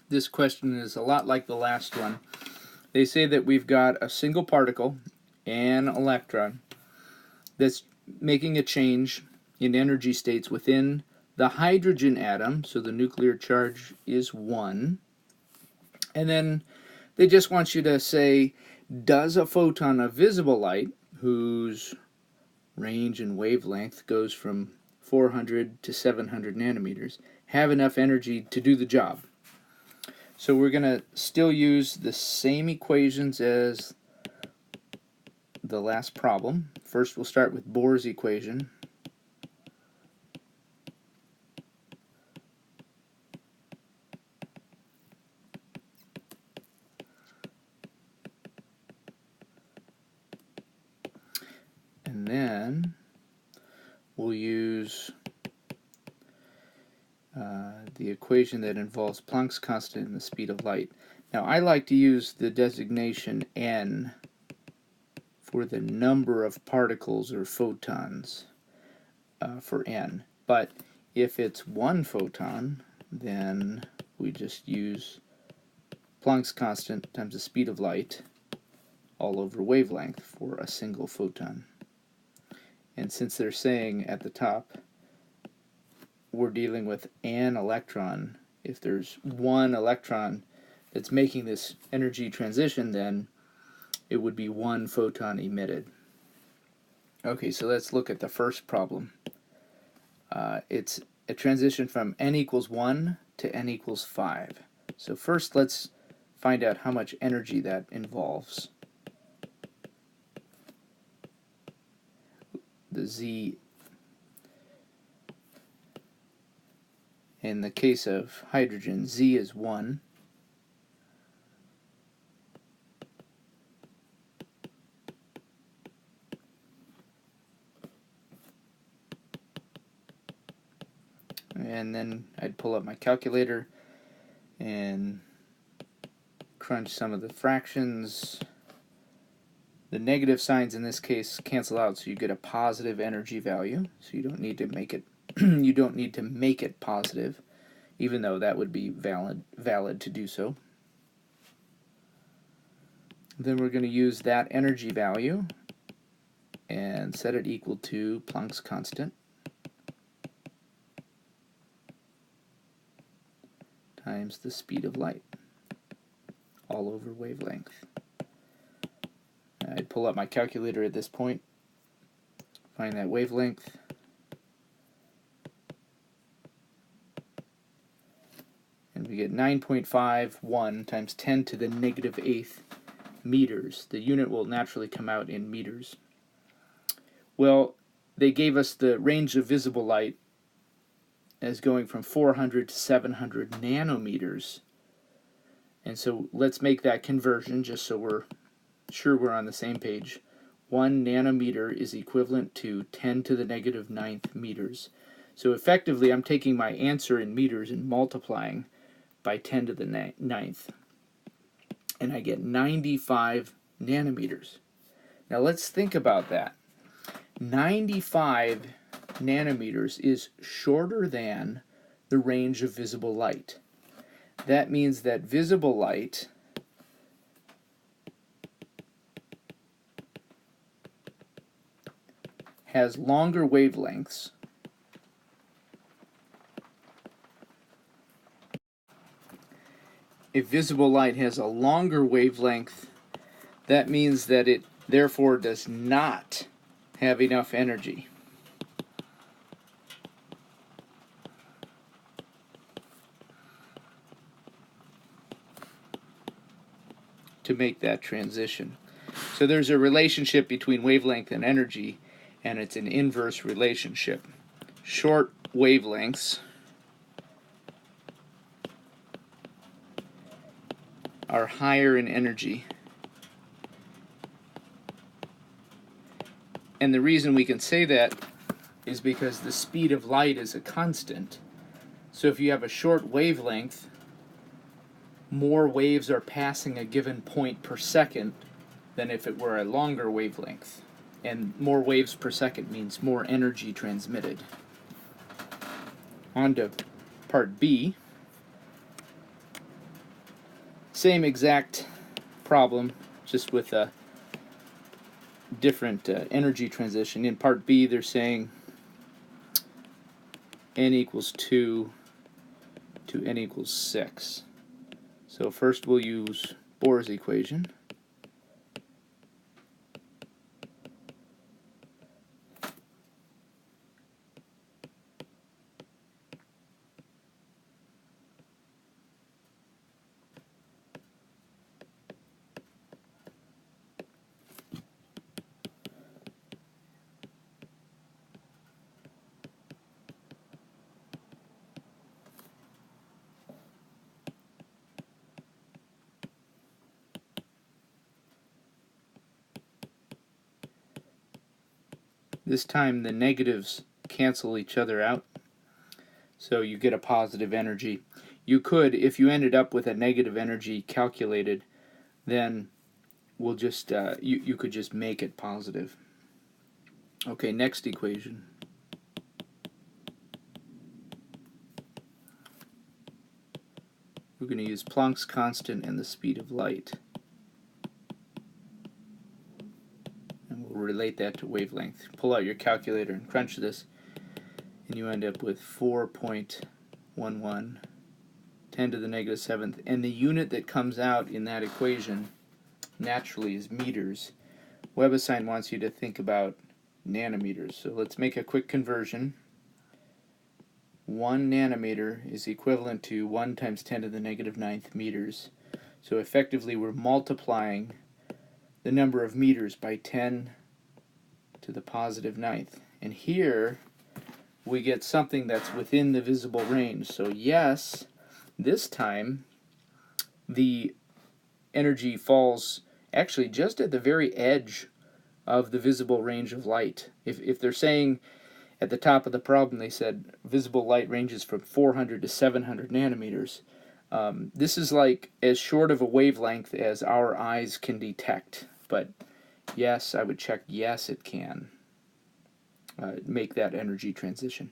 This question is a lot like the last one. They say that we've got a single particle, an electron, that's making a change in energy states within the hydrogen atom, so the nuclear charge is 1. And then they just want you to say, does a photon of visible light, whose range and wavelength goes from 400 to 700 nanometers, have enough energy to do the job? So we're going to still use the same equations as the last problem. First we'll start with Bohr's equation. And then we'll use the equation that involves Planck's constant and the speed of light. Now I like to use the designation n for the number of particles or photons for n. But if it's one photon, then we just use Planck's constant times the speed of light all over wavelength for a single photon. And since they're saying at the top we're dealing with an electron, if there's one electron that's making this energy transition, then it would be one photon emitted. Okay, so let's look at the first problem. It's a transition from n equals 1 to n equals 5. So first let's find out how much energy that involves. The Z, in the case of hydrogen, Z is 1. And then I'd pull up my calculator and crunch some of the fractions. The negative signs in this case cancel out, so you get a positive energy value. So you don't need to make it you don't need to make it positive, even though that would be valid to do so. Then we're going to use that energy value and set it equal to Planck's constant times the speed of light all over wavelength. I'd pull up my calculator at this point, find that wavelength, and we get 9.51 times 10 to the negative 8th meters. The unit will naturally come out in meters. Well, they gave us the range of visible light as going from 400 to 700 nanometers. And so let's make that conversion just so we're sure we're on the same page. 1 nanometer is equivalent to 10 to the negative 9th meters. So effectively I'm taking my answer in meters and multiplying by 10 to the 9th. And I get 95 nanometers. Now let's think about that. 95 nanometers is shorter than the range of visible light. That means that visible light has longer wavelengths if visible light has a longer wavelength, that means that it therefore does not have enough energy to make that transition. So there's a relationship between wavelength and energy, and it's an inverse relationship. Short wavelengths are higher in energy. And the reason we can say that is because the speed of light is a constant. So if you have a short wavelength, more waves are passing a given point per second than if it were a longer wavelength. And more waves per second means more energy transmitted. On to part B. Same exact problem, just with a different energy transition. In part B, they're saying n equals 2 to n equals 6. So first we'll use Bohr's equation. This time the negatives cancel each other out, so you get a positive energy. You could, if you ended up with a negative energy calculated, then we'll just you could just make it positive. Okay, next equation. We're going to use Planck's constant and the speed of light. And we'll relate that to wavelength. Pull out your calculator and crunch this, and you end up with 4.11 10 to the negative 7th. And the unit that comes out in that equation naturally is meters. Webassign wants you to think about nanometers. So let's make a quick conversion. 1 nanometer is equivalent to 1 times 10 to the negative 9th meters. So effectively we're multiplying the number of meters by 10 to the positive 9th. And here we get something that's within the visible range. So yes, this time the energy falls actually just at the very edge of the visible range of light. If they're saying at the top of the problem, they said visible light ranges from 400 to 700 nanometers. This is like as short of a wavelength as our eyes can detect. But yes, I would check yes, it can make that energy transition.